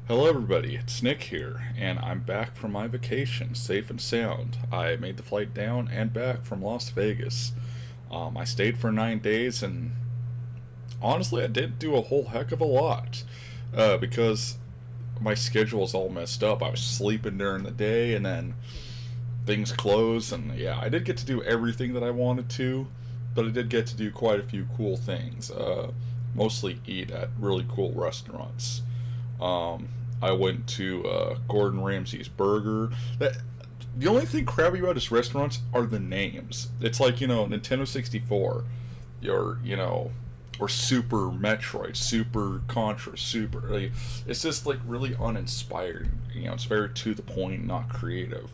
Hello, everybody. It's Nick here, and I'm back from my vacation, safe and sound. I made the flight down and back from Las Vegas. I stayed for 9 days, and honestly, I didn't do a whole heck of a lot because my schedule was all messed up. I was sleeping during the day, and then things closed, and yeah, I did get to do everything that I wanted to, but I did get to do quite a few cool things. Mostly eat at really cool restaurants. Um, I went to Gordon Ramsay's Burger. The only thing crappy about his restaurants are the names. It's like, Nintendo 64, or Super Metroid, Super Contra, Super. Like, it's just like really uninspired. It's very to the point, not creative.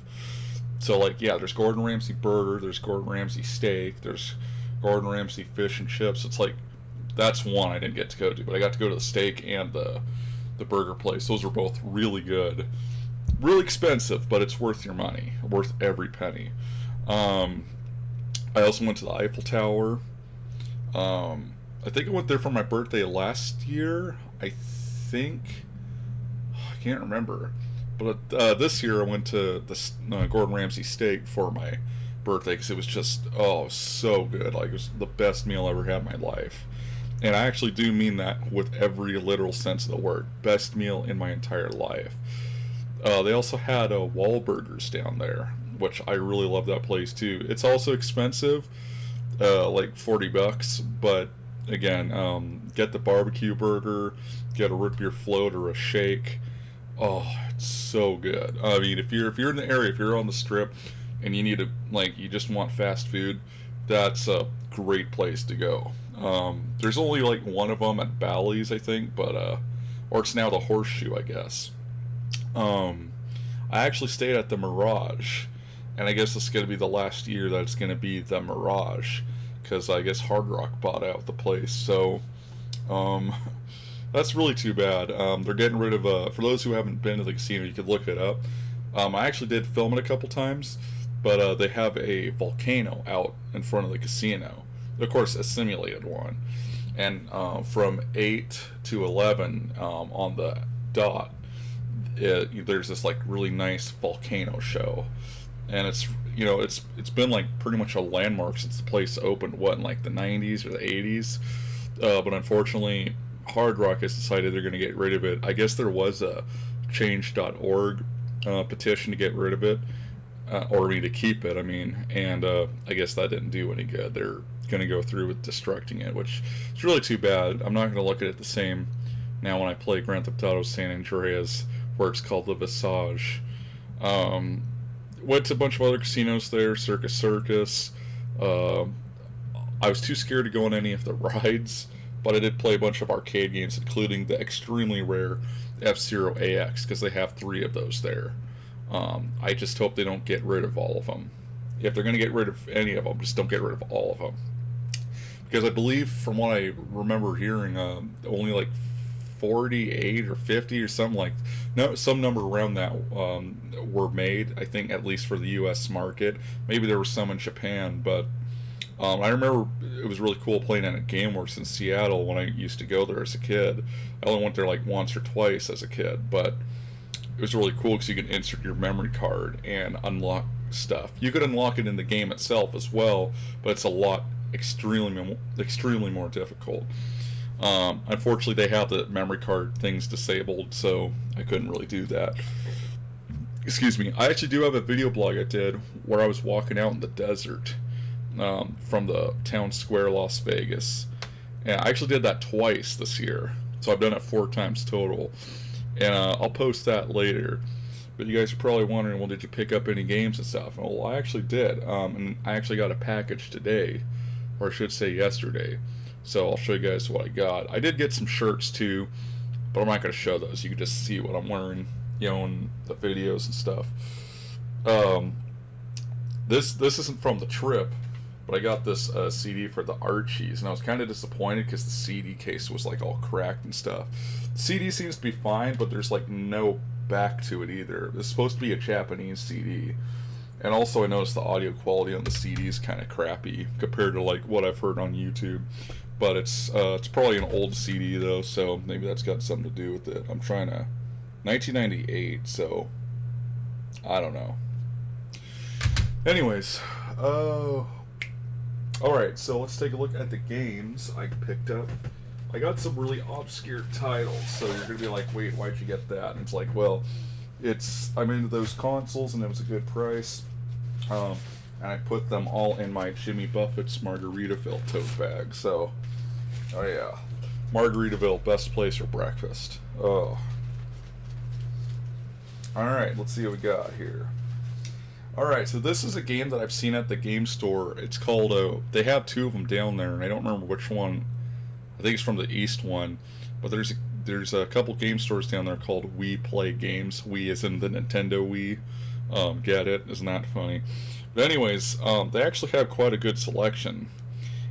So, like, yeah, there's Gordon Ramsay Burger, there's Gordon Ramsay Steak, there's Gordon Ramsay Fish and Chips. It's like, that's one I didn't get to go to, but I got to go to the steak and the burger place. Those were both really good. Really expensive, but it's worth your money. Worth every penny. Um, I also went to the Eiffel Tower. I think I went there for my birthday last year. I think. I can't remember. But this year I went to the Gordon Ramsay steak for my birthday because it was just, so good. Like, it was the best meal I ever had in my life. And I actually do mean that with every literal sense of the word. Best meal in my entire life. They also had Wahlburgers down there, which I really love that place too. It's also expensive, like $40, but again, get the barbecue burger, get a root beer float or a shake. Oh, it's so good. I mean, if you're in the area, if you're on the strip, and you need to you just want fast food, that's a great place to go. There's only like one of them at Bally's, I think, but or it's now the Horseshoe, I guess. Um, I actually stayed at the Mirage, and I guess it's going to be the last year that it's going to be the Mirage, because I guess Hard Rock bought out the place. So, um, that's really too bad. They're getting rid of. For those who haven't been to the casino, you could look it up. I actually did film it a couple times, but they have a volcano out in front of the casino. Of course, a simulated one. And from 8 to 11 on the dot, there's this like really nice volcano show. And it's been like pretty much a landmark since the place opened, what, in like the 90s or the 80s. But unfortunately, Hard Rock has decided they're going to get rid of it. I guess there was a change.org petition to get rid of it, or I mean to keep it. I mean, and I guess that didn't do any good. They're going to go through with destructing it, which is really too bad. I'm not going to look at it the same now when I play Grand Theft Auto San Andreas, where it's called the Visage. Um, Went to a bunch of other casinos there, Circus Circus. Uh, I was too scared to go on any of the rides, but I did play a bunch of arcade games, including the extremely rare F Zero AX, because they have three of those there. I just hope they don't get rid of all of them. If they're going to get rid of any of them, just don't get rid of all of them. Because I believe, from what I remember hearing, only like 48 or 50 or something, like no, some number around that were made. I think at least for the U.S. market. Maybe there were some in Japan, but I remember it was really cool playing at GameWorks in Seattle when I used to go there as a kid. I only went there like once or twice as a kid, but it was really cool because you could insert your memory card and unlock stuff. You could unlock it in the game itself as well, but it's a lot extremely more difficult. Unfortunately, they have the memory card things disabled, so I couldn't really do that. Excuse me. I actually do have a video blog I did where I was walking out in the desert from the town square, Las Vegas. And I actually did that twice this year, so I've done it 4 times total. And I'll post that later. But you guys are probably wondering, well, did you pick up any games and stuff? Well, I actually did. And I actually got a package today, or I should say yesterday. So I'll show you guys what I got. I did get some shirts too, but I'm not going to show those. You can just see what I'm wearing, in the videos and stuff. Um, this isn't from the trip, but I got this CD for the Archies, and I was kind of disappointed because the CD case was like all cracked and stuff. The CD seems to be fine, but there's like no back to it either. It's supposed to be a Japanese CD. And also I noticed the audio quality on the CD is kind of crappy compared to like what I've heard on YouTube. But it's probably an old CD though, so maybe that's got something to do with it. I'm trying to 1998, so I don't know. Anyways, alright, so let's take a look at the games I picked up. I got some really obscure titles, so you're gonna be like, wait, why'd you get that? And it's like, well, I'm into those consoles, and it was a good price. And I put them all in my Jimmy Buffett's Margaritaville tote bag. So, oh yeah, Margaritaville, best place for breakfast. Oh. Alright, let's see what we got here. Alright, so this is a game that I've seen at the game store. It's called, they have two of them down there, and I don't remember which one. I think it's from the East one. But there's a couple game stores down there called We Play Games. We as in the Nintendo Wii. Get it? Isn't that funny? But anyways, they actually have quite a good selection.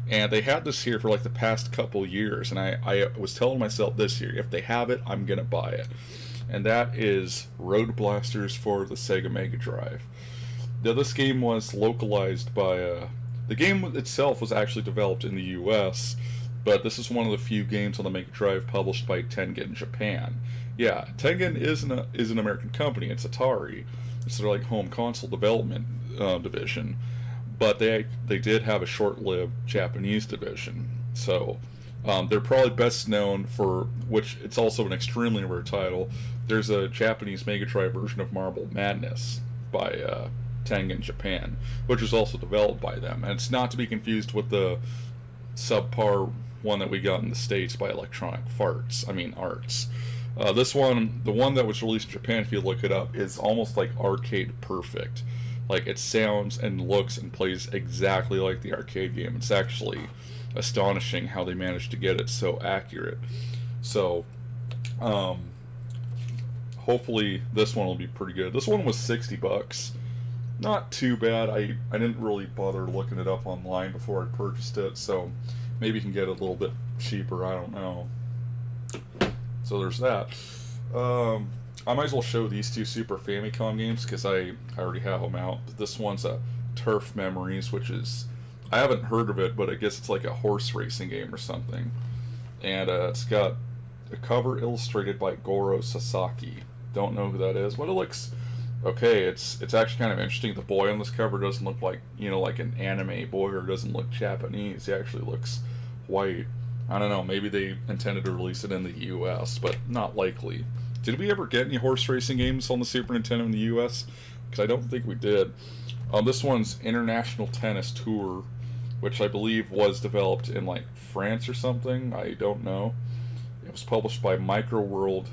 And they had this here for like the past couple years. And I was telling myself this year, if they have it, I'm going to buy it. And that is Road Blasters for the Sega Mega Drive. Now, this game was localized by... the game itself was actually developed in the US, but this is one of the few games on the Mega Drive published by Tengen Japan. Yeah, Tengen is an American company. It's Atari. It's their like home console development division, but they did have a short-lived Japanese division. So they're probably best known for, which it's also an extremely rare title. There's a Japanese Mega Drive version of Marble Madness by Tengen Japan, which was also developed by them, and it's not to be confused with the subpar one that we got in the States by Electronic Arts. This one, the one that was released in Japan, if you look it up, is almost like arcade perfect. Like, it sounds and looks and plays exactly like the arcade game. It's actually astonishing how they managed to get it so accurate. So, hopefully this one will be pretty good. This one was $60. Not too bad. I didn't really bother looking it up online before I purchased it, so maybe you can get it a little bit cheaper, I don't know. So there's that. I might as well show these two Super Famicom games, because I already have them out. This one's a Turf Memories, which is... I haven't heard of it, but I guess it's like a horse racing game or something. And it's got a cover illustrated by Goro Sasaki. Don't know who that is, but it looks... okay, it's actually kind of interesting. The boy on this cover doesn't look like, like an anime boy, or doesn't look Japanese. He actually looks white. I don't know, maybe they intended to release it in the US, but not likely. Did we ever get any horse racing games on the Super Nintendo in the US? Because I don't think we did. This one's International Tennis Tour, which I believe was developed in like France or something. I don't know. It was published by Microworld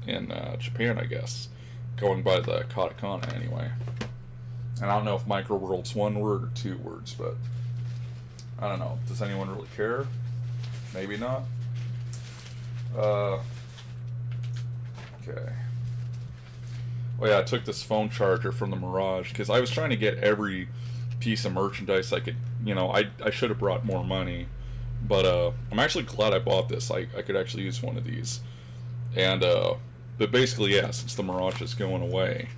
in Japan, I guess. Going by the katakana anyway. And I don't know if Microworld's one word or two words, but I don't know. Does anyone really care? Maybe not. Okay. Oh yeah, I took this phone charger from the Mirage because I was trying to get every piece of merchandise I could. I should have brought more money, but I'm actually glad I bought this. I could actually use one of these, and but basically, yeah, since the Mirage is going away,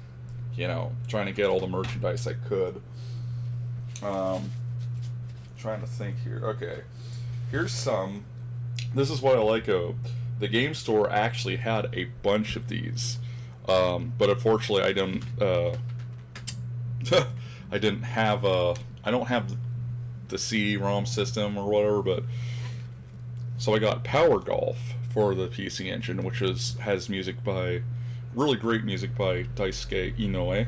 trying to get all the merchandise I could. Trying to think here. Okay, here's some. This is what I like. The game store actually had a bunch of these, but unfortunately, I don't. I didn't have I don't have the CD-ROM system or whatever, but so I got Power Golf for the PC Engine, which has really great music by Daisuke Inoue,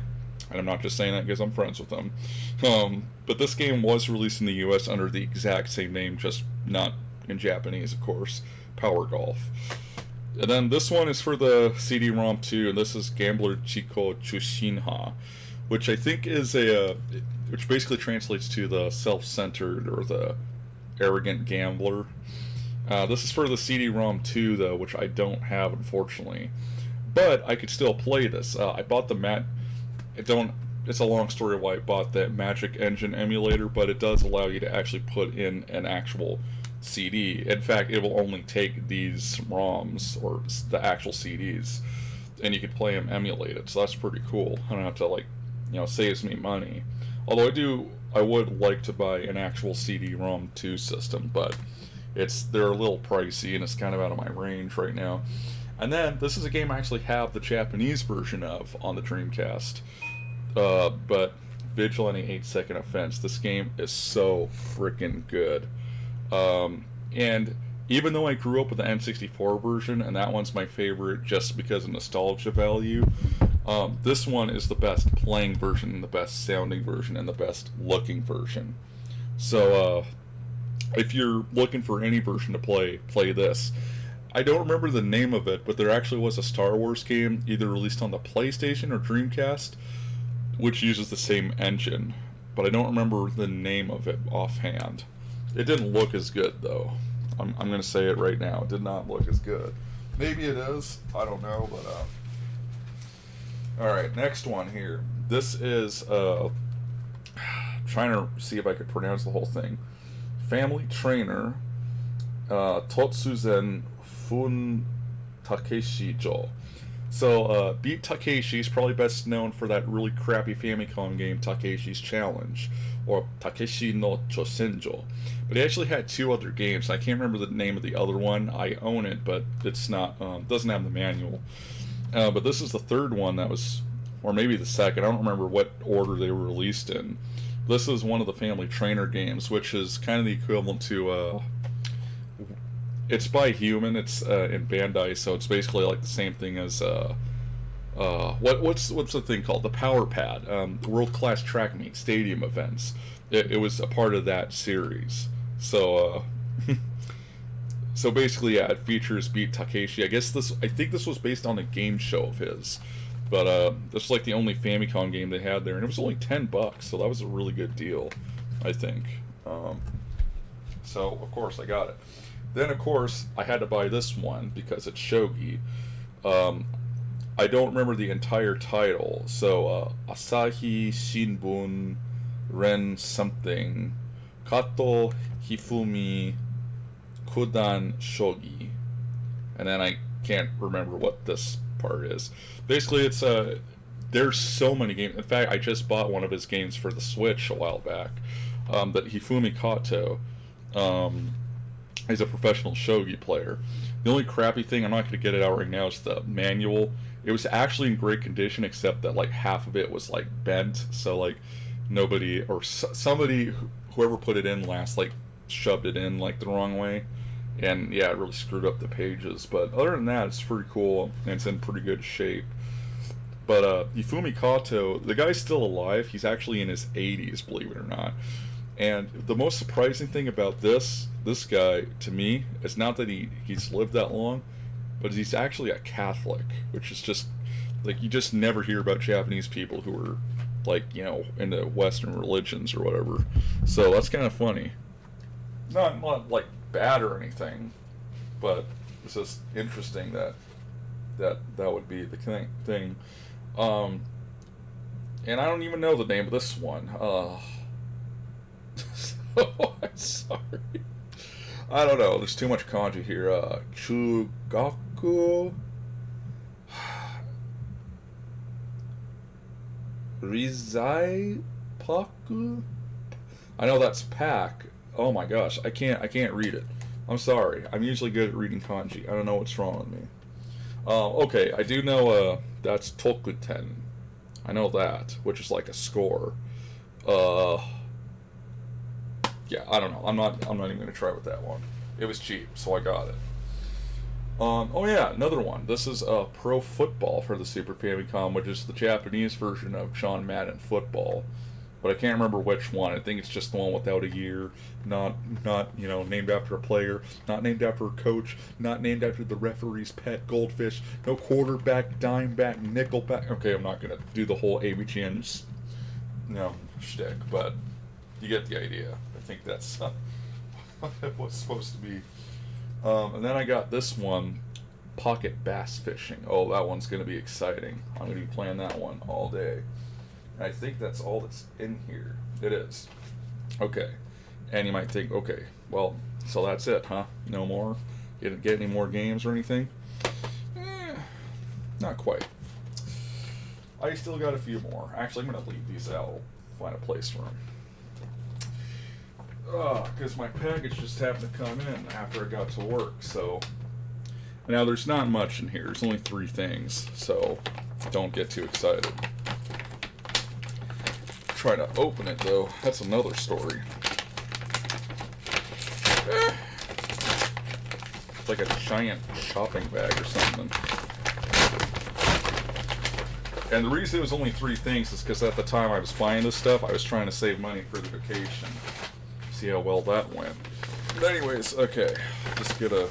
and I'm not just saying that because I'm friends with him. But this game was released in the US under the exact same name, just not in Japanese, of course. Power Golf. And then this one is for the CD-ROM too, and this is Gambler Chiko Chushinha, which I think is which basically translates to the self-centered or the arrogant gambler. This is for the CD-ROM 2, though, which I don't have, unfortunately. But I could still play this. I bought the it's a long story why I bought that Magic Engine emulator, but it does allow you to actually put in an actual CD. In fact, it will only take these ROMs, or the actual CDs, and you could play them emulated, so that's pretty cool. I don't have to, saves me money. Although I would like to buy an actual CD-ROM 2 system, but they're a little pricey, and it's kind of out of my range right now. And then this is a game I actually have the Japanese version of on the Dreamcast. But Vigilante 8-Second Offense. This game is so freaking good. And even though I grew up with the N64 version, and that one's my favorite just because of nostalgia value, this one is the best playing version, the best sounding version, and the best looking version. So, if you're looking for any version to play this. I don't remember the name of it, but there actually was a Star Wars game, either released on the PlayStation or Dreamcast, which uses the same engine, but I don't remember the name of it offhand. It didn't look as good, though. I'm going to say it right now. It did not look as good. Maybe it is. I don't know, but, Alright, next one here. This is, trying to see if I could pronounce the whole thing. Family Trainer, Totsuzen Fun Takeshi-jo. So, Beat Takeshi is probably best known for that really crappy Famicom game, Takeshi's Challenge, or Takeshi no Chosenjo. But he actually had two other games. I can't remember the name of the other one. I own it, but it's not, doesn't have the manual. But this is the third one that was, or maybe the second. I don't remember what order they were released in. This is one of the Family Trainer games, which is kind of the equivalent to, it's by Human. It's in Bandai, so it's basically like the same thing as what's the thing called? The Power Pad, World Class Track Meet Stadium events. It was a part of that series. So so basically, yeah, it features Beat Takeshi. I think this was based on a game show of his, but this was like the only Famicom game they had there, and it was only $10, so that was a really good deal, I think. So of course I got it. Then, of course, I had to buy this one because it's shogi. I don't remember the entire title. So, Asahi Shinbun Ren something. Kato Hifumi Kudan Shogi. And then I can't remember what this part is. Basically, it's there's so many games. In fact, I just bought one of his games for the Switch a while back. That Hifumi Kato. He's a professional shogi player. The only crappy thing, I'm not going to get it out right now, is the manual. It was actually in great condition, except that like half of it was like bent, so like nobody or somebody, whoever put it in last, like shoved it in like the wrong way, and yeah, it really screwed up the pages. But other than that, it's pretty cool and it's in pretty good shape. But Hifumi Kato, the guy's still alive. He's actually in his 80s, believe it or not. And the most surprising thing about this guy, to me, is not that he's lived that long, but he's actually a Catholic, which is just, like, you just never hear about Japanese people who are, like, you know, into Western religions or whatever. So that's kind of funny. Not like, bad or anything, but it's just interesting that would be the thing. And I don't even know the name of this one. I'm sorry. I don't know. There's too much kanji here. Chugaku Rizai Paku. I know that's pack. Oh my gosh, I can't read it. I'm sorry. I'm usually good at reading kanji. I don't know what's wrong with me. Okay, I do know that's Tokuten. I know that, which is like a score. Yeah, I don't know. I'm not even gonna try with that one. It was cheap, so I got it. Oh yeah, another one. This is Pro Football for the Super Famicom, which is the Japanese version of John Madden Football. But I can't remember which one. I think it's just the one without a year, not you know, named after a player, not named after a coach, not named after the referee's pet goldfish, no quarterback, dime back, nickel back. Okay, I'm not gonna do the whole ABGN shtick, but you get the idea. I think that's what it was supposed to be. And then I got this one, Pocket Bass Fishing. Oh, that one's going to be exciting. I'm going to be playing that one all day. And I think that's all that's in here. It is. Okay. And you might think, okay, well, so that's it, huh? No more? You didn't get any more games or anything? Not quite. I still got a few more. Actually, I'm going to leave these out. Find a place for them. Because my package just happened to come in after I got to work, so Now, there's not much in here. There's only 3 things, so don't get too excited. Try to open it, though. That's another story. It's like a giant shopping bag or something. And the reason it was only 3 things is because at the time I was buying this stuff, I was trying to save money for the vacation. See how well that went. But anyways, okay. Just gonna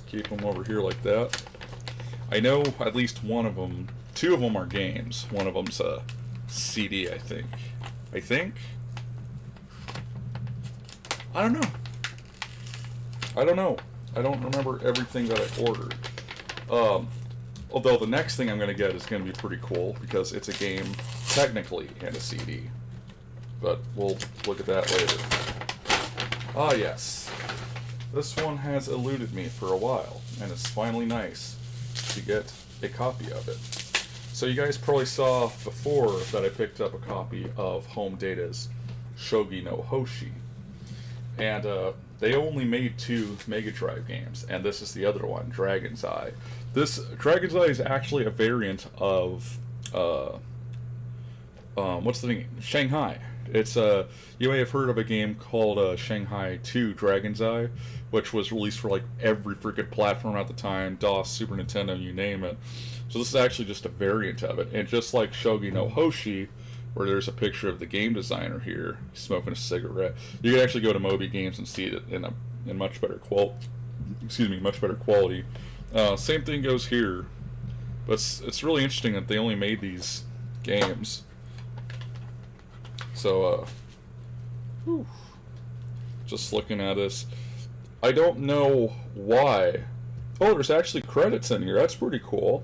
keep them over here like that. I know at least one of them, 2 of them are games. One of them's a CD, I think. I think? I don't know. I don't know. I don't remember everything that I ordered. Although the next thing I'm going to get is going to be pretty cool because it's a game technically and a CD. But we'll look at that later. Ah, yes. This one has eluded me for a while, and it's finally nice to get a copy of it. So you guys probably saw before that I picked up a copy of Home Data's Shogi no Hoshi. And they only made 2 Mega Drive games, and this is the other one, Dragon's Eye. This Dragon's Eye is actually a variant of what's the name? Shanghai. It's you may have heard of a game called Shanghai 2 Dragon's Eye, which was released for like every freaking platform at the time, DOS, Super Nintendo, you name it. So this is actually just a variant of it, and just like Shogi no Hoshi, where there's a picture of the game designer here smoking a cigarette, you can actually go to Moby Games and see it in much better much better quality. Same thing goes here, but it's really interesting that they only made these games. So, just looking at this, I don't know why. Oh, there's actually credits in here. That's pretty cool.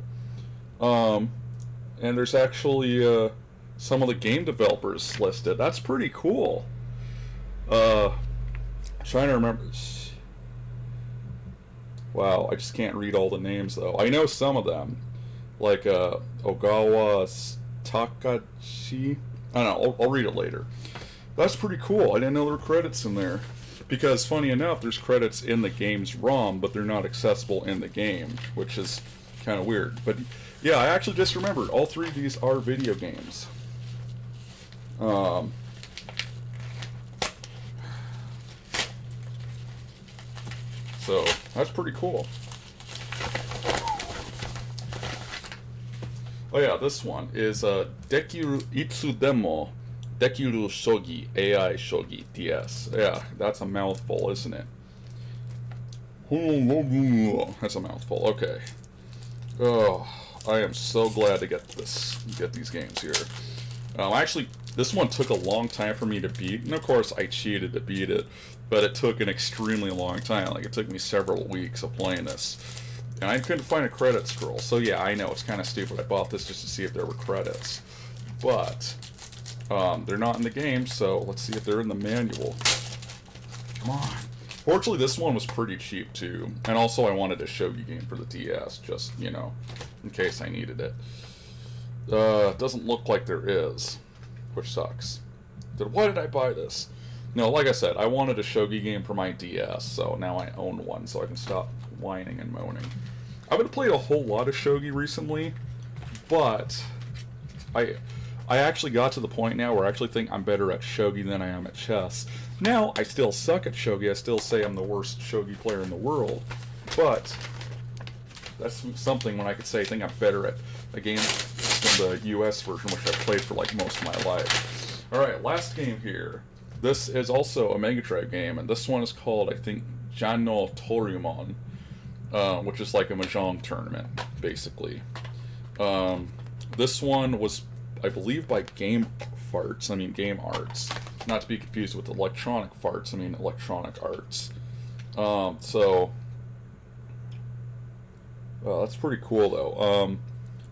And there's actually some of the game developers listed. That's pretty cool. Trying to remember. Wow, I just can't read all the names though. I know some of them, like Ogawa Takashi. I don't know. I'll read it later. That's pretty cool. I didn't know there were credits in there. Because, funny enough, there's credits in the game's ROM, but they're not accessible in the game, which is kind of weird. But, yeah, I actually just remembered. All 3 of these are video games. So, that's pretty cool. Oh yeah, this one is Dekiru Itsudemo Dekiru Shogi AI Shogi DS. Yeah, that's a mouthful, isn't it? That's a mouthful. Okay. Oh, I am so glad to get these games here. Actually, this one took a long time for me to beat, and of course I cheated to beat it, but it took an extremely long time. Like, it took me several weeks of playing this. And I couldn't find a credit scroll, so yeah, I know, it's kind of stupid. I bought this just to see if there were credits. But, they're not in the game, so let's see if they're in the manual. Come on. Fortunately, this one was pretty cheap, too. And also, I wanted a Shogi game for the DS, just, you know, in case I needed it. Doesn't look like there is, which sucks. Why did I buy this? No, like I said, I wanted a Shogi game for my DS, so now I own one, so I can stop whining and moaning. I haven't played a whole lot of Shogi recently, but I actually got to the point now where I actually think I'm better at Shogi than I am at chess. Now, I still suck at Shogi. I still say I'm the worst Shogi player in the world, but that's something when I could say I think I'm better at a game than the US version, which I've played for like most of my life. Alright, last game here. This is also a Mega Drive game, and this one is called, I think, Janno Toryumon, which is like a Mahjong tournament, basically. This one was, I believe, by Game Arts. Not to be confused with Electronic Farts, I mean Electronic Arts. So, well, that's pretty cool, though.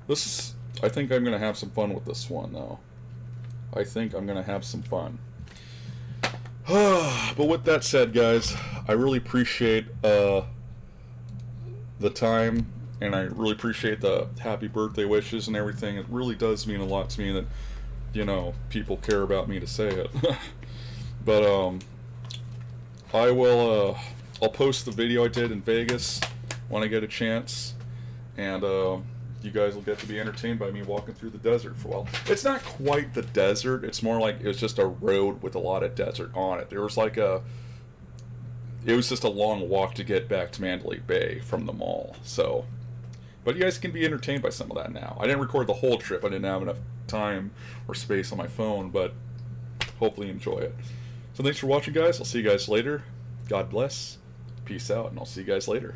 This is, I think I'm going to have some fun with this one, though. I think I'm going to have some fun. But with that said, guys, I really appreciate the time, and I really appreciate the happy birthday wishes and everything. It really does mean a lot to me that, you know, people care about me to say it. But I will I'll post the video I did in Vegas when I get a chance, and you guys will get to be entertained by me walking through the desert for a while. It's not quite the desert. It's more like it's just a road with a lot of desert on it. There was like it was just a long walk to get back to Mandalay Bay from the mall. So, but you guys can be entertained by some of that now. I didn't record the whole trip. I didn't have enough time or space on my phone, but hopefully you enjoy it. So thanks for watching, guys. I'll see you guys later. God bless. Peace out, and I'll see you guys later.